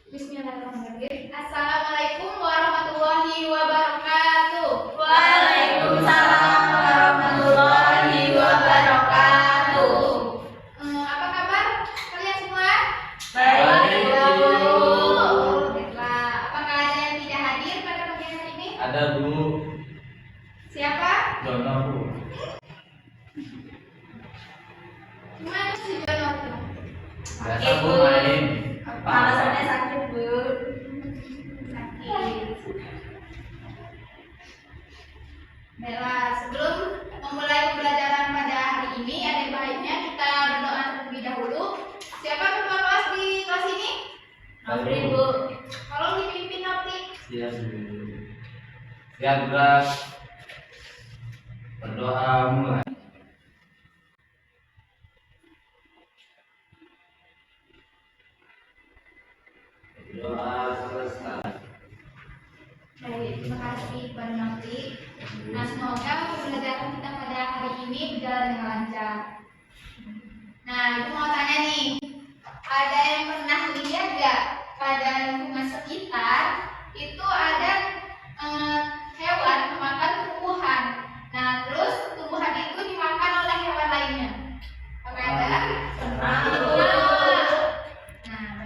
Bismillahirrahmanirrahim. Assalamualaikum warahmatullahi wabarakatuh. Waalaikumsalam warahmatullahi wabarakatuh. Apa kabar kalian semua? Baik, Bu. Baiklah. Apakah ada yang tidak hadir pada pagi hari ini? Ada, Bu. Siapa? Jono, Bu. Gimana sih Jono? Biasa, Bu, main. Alasannya sakit, Bu. Sakit. Baiklah, sebelum memulai pembelajaran pada hari ini, ada baiknya kita berdoa terlebih dahulu. Siapa ketua kelas di kelas ini? Nopri, Bu. Tolong dipimpin Nopri. Siap, Bu. Siap, gerak. Berdoa mulai. Doa selesai. Baik, terima kasih Pak Nopri. Nah, semoga pembelajaran kita pada hari ini berjalan dengan lancar. Nah, aku mau tanya nih, ada yang pernah lihat gak pada lingkungan sekitar itu ada hewan memakan tumbuhan. Nah, terus tumbuhan itu dimakan oleh hewan lainnya. Apa ada? Nah,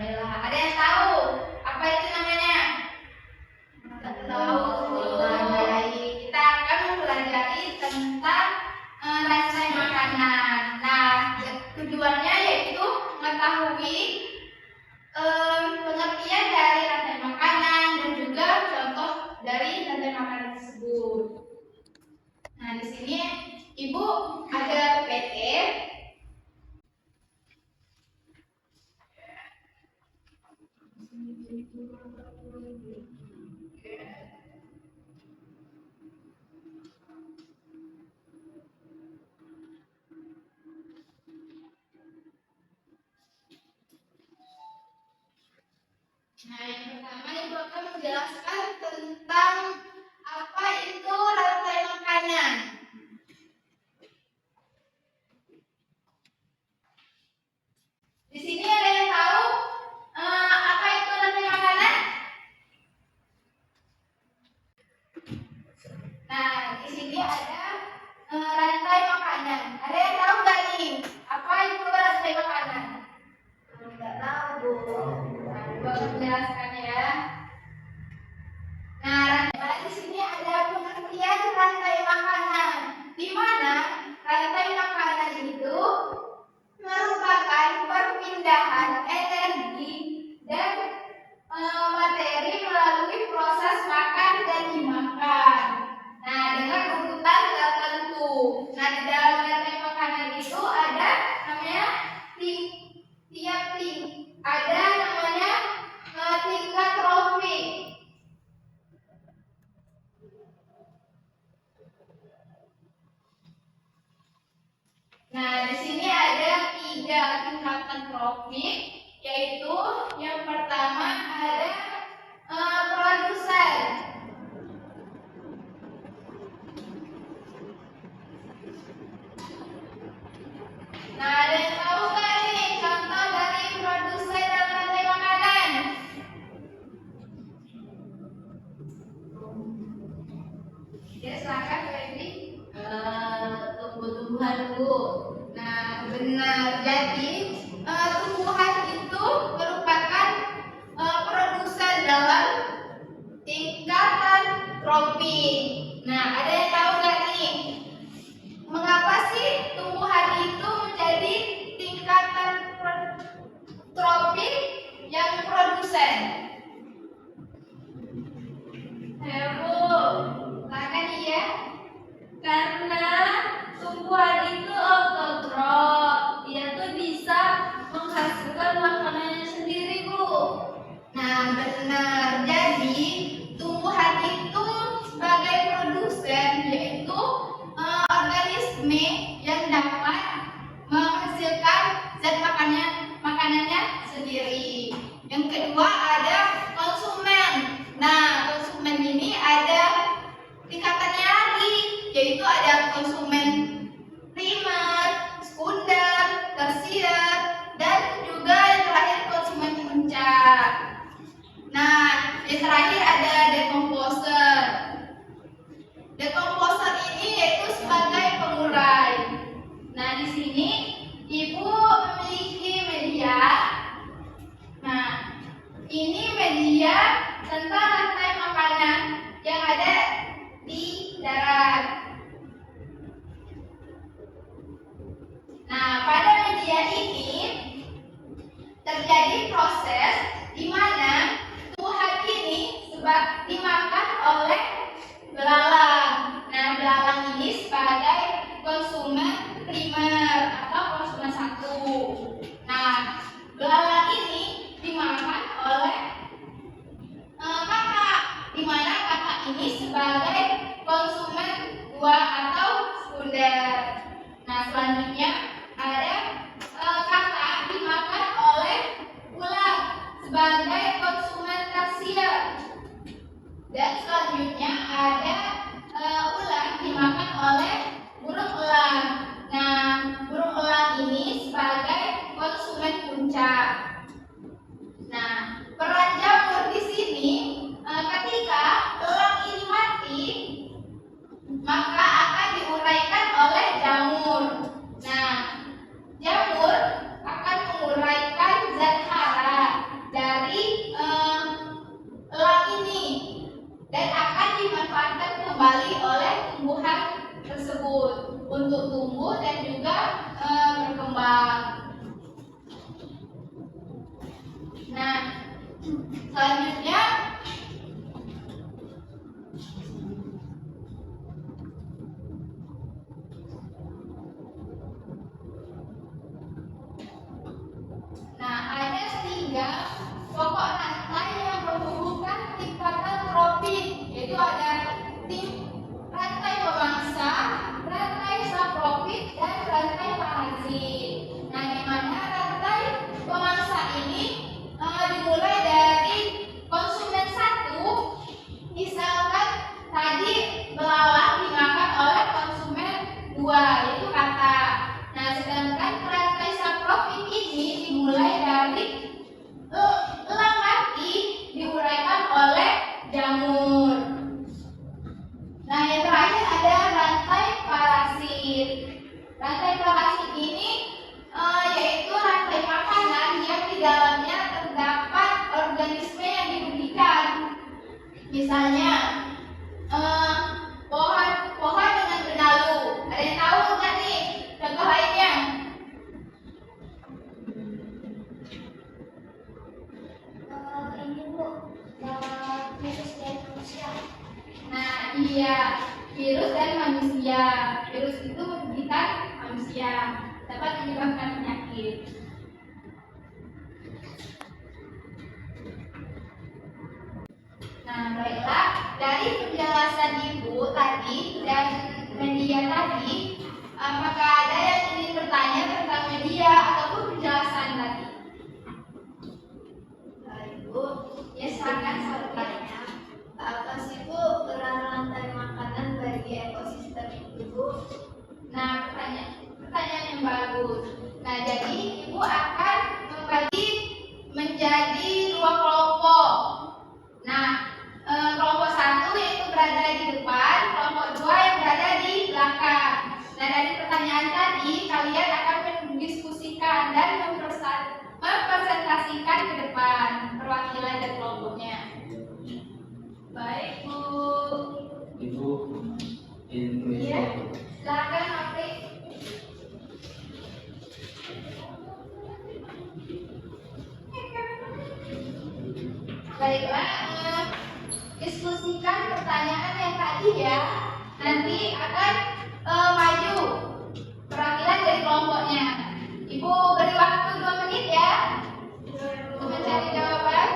baiklah. Ada yang tahu apa itu namanya? Tahu. Baik. Kita akan mempelajari tentang rantai makanan. Nah, tujuannya yaitu mengetahui pengertian dari rantai makanan dan juga contoh dari rantai makanan tersebut. Nah, di sini Ibu ada PPT. Nah, yang pertama Ibu akan menjelaskan tentang apa itu rantai makanan. Di sini ada yang tahu apa itu rantai makanan? Nah, di sini ada rantai makanan. Ada yang tahu nggak nih apa itu rantai makanan? Nggak tahu, Bu. Nah, Ibu akan menjelaskan ya. Nah, di sini ada pengertian rantai makanan, di mana rantai makanan itu merupakan perpindahan energi dan materi melalui proses makan dan dimakan. Nah, dengan urutan tertentu. Nah, di dalam rantai makanan itu ada namanya ada namanya tingkat trofik. Nah, di sini ada 3 tingkatan trofik, yaitu yang pertama ada produsen. Nah, ada yang tahu nggak nih contoh dari produsen dalam rantai makanan? Ya, silakan Febri. Tumbuh-tumbuhan, Bu. Nah, benar. Jadi tumbuhan itu merupakan produsen dalam tingkatan tropik. Nah, ada yang tahu nggak nih mengapa sih tumbuhan itu menjadi tingkatan tropik yang produsen? Ya, Bu. Silakan ya. Karena tumbuhan itu autotrof, dia tuh bisa menghasilkan makanannya sendiri, Bu. Nah, benar. Jadi tumbuhan itu sebagai produsen, yaitu organisme yang dapat menghasilkan zat makanannya sendiri. Yang kedua ada konsumen. Nah, konsumen ini ada tingkatannya lagi, yaitu ada konsumen primer, sekunder, tersier, dan juga yang terakhir konsumen puncak. Nah, yang terakhir ada dekomposer. Dekomposer ini yaitu sebagai pengurai. Nah, di sini Ibu memiliki media. Nah, ini media tentang rantai makanan yang ada di darat. Nah, pada media ini terjadi proses di mana tumbuhan ini dimakan oleh belalang. Nah, belalang ini sebagai konsumen primer atau konsumen satu. Nah, belalang ini dimakan oleh kakak, di mana kakak ini sebagai konsumen dua atau sekunder. Nah, selanjutnya ada kakak dimakan oleh ular sebagai konsumen tersier. Dan selanjutnya ada ular dimakan oleh burung elang. Nah, burung elang ini sebagai konsumen puncak. Nah, peran jamur di sini ketika elang ini mati, maka akan diuraikan oleh jamur. Nah, jamur akan menguraikan zat hara dari elang ini dan akan dimanfaatkan kembali oleh tumbuhan tersebut untuk tumbuh dan juga berkembang. Nah, selanjutnya ada 3 pokok rantai yang menghubungkan tingkatan tropik, yaitu ada rantai pemangsa, rantai saprofit, dan rantai parasit. Nah, di mana rantai pemangsa ini dimulai dari konsumen satu, misalkan tadi belalang dimakan oleh konsumen 2, yaitu kakak. Nah, sedangkan rantai saprofit ini dimulai dari elang mati diuraikan oleh jamur. Nah, yang terakhir ada rantai parasit. Rantai parasit ini yaitu rantai makanan yang di dalamnya terdapat organisme yang dirugikan. Misalnya pohon dengan benalu. Ada yang tahu nggak nih contoh lainnya? Ini Bu, virus dan manusia. Nah, iya, virus dan manusia. Virus itu merugikan manusia, dapat menyebabkan penyakit. Nah, baiklah, dari penjelasan Ibu tadi dan media tadi, apakah ada yang ingin bertanya tentang media ataupun penjelasan tadi? Ibu, Ya, silakan bertanya. apa sih Bu peran rantai makanan bagi ekosistem itu Bu? Nah, pertanyaan yang bagus. Nah, jadi Ibu akan membagi menjadi 2 kelompok. Nah, kelompok 1 yaitu berada di depan, kelompok 2 yang berada di belakang. Nah, dari pertanyaan tadi kalian akan mendiskusikan dan mempresentasikan ke depan perwakilan dari kelompoknya. Baik, Bu. Ibu Indonesia. Iya, silakan Apri. Baiklah, diskusikan pertanyaan yang tadi ya. Nanti akan maju perwakilan dari kelompoknya. Ibu beri waktu 2 menit ya untuk mencari jawaban.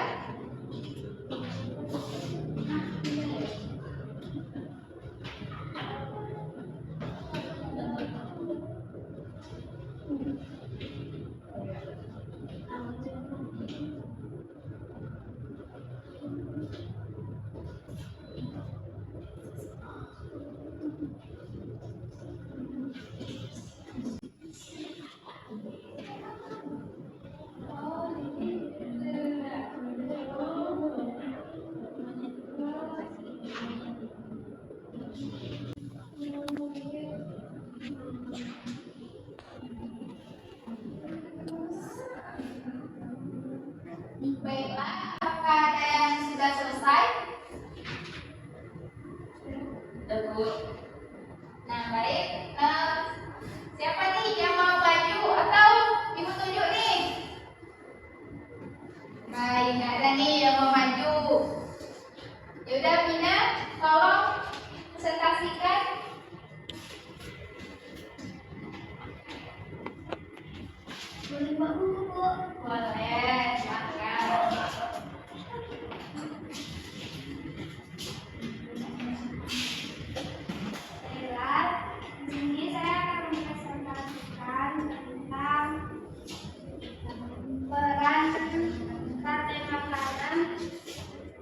Boleh bawa buku, Bu. Boleh, silakan. Baiklah, di sini saya akan mempresentasikan tentang peran rantai makanan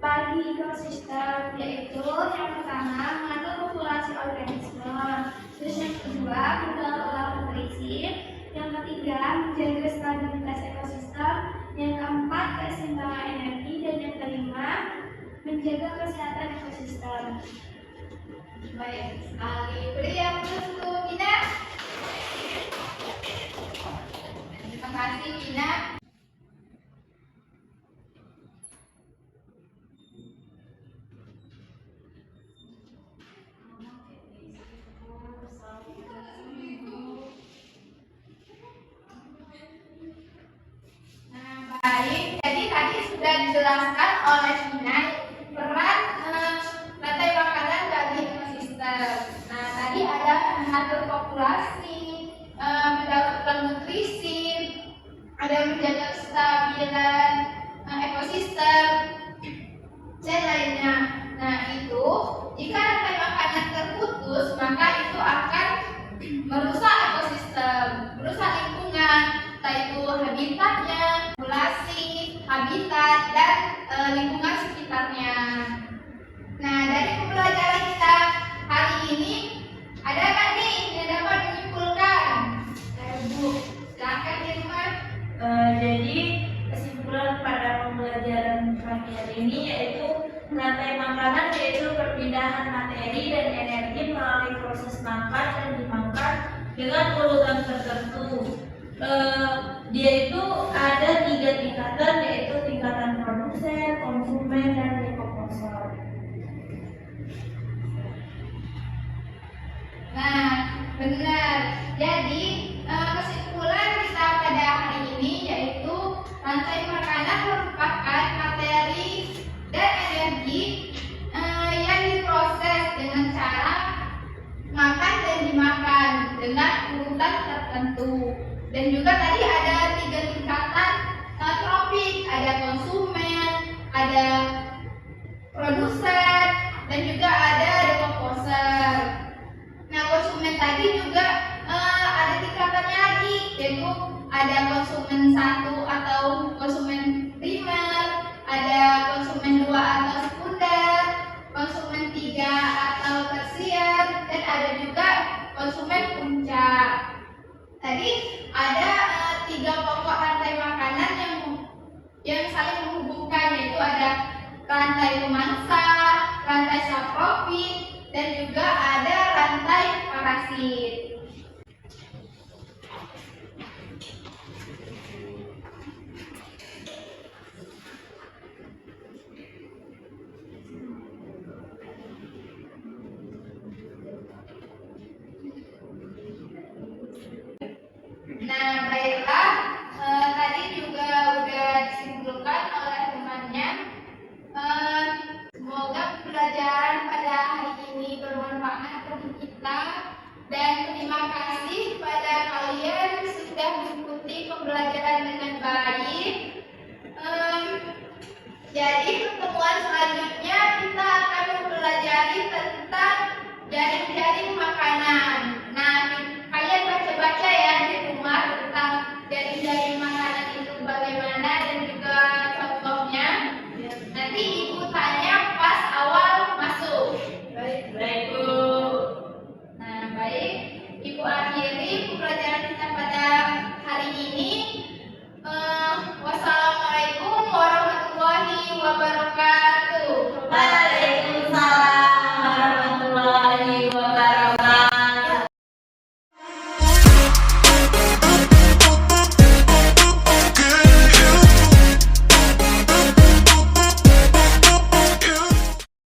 bagi ekosistem, yaitu yang pertama mengatur populasi organisme, terus yang kedua mengelola nutrisi, yang ketiga menjaga stabilitas ekosistem, yang keempat keseimbangan energi, dan yang kelima menjaga kesehatan ekosistem. Baik sekali. Beri yang untuk Mina. Terima kasih Mina. Nah, baik. Jadi tadi sudah dijelaskan oleh Mina peran rantai makanan bagi ekosistem. Nah, tadi ada mengatur populasi, mendapatkan nutrisi, ada menjaga kestabilan ekosistem, dan lainnya. Nah, itu jika rantai makanan terputus, maka itu akan merusak ekosistem, merusak lingkungan, yaitu habitatnya, populasi, habitat, dan lingkungan sekitarnya. Nah, dari pembelajaran kita hari ini, ada nggak nih yang dapat menyimpulkan? Bu, silakan Irma. Jadi kesimpulan pada pembelajaran terakhir ini yaitu rantai makanan yaitu perpindahan materi dan energi melalui proses nafas dan dimakan dengan urutan tertentu. Dia itu ada 3 tingkatan, yaitu tingkatan produsen, konsumen, dan dekomposer. Nah, benar. Jadi kesimpulan kita pada hari ini yaitu rantai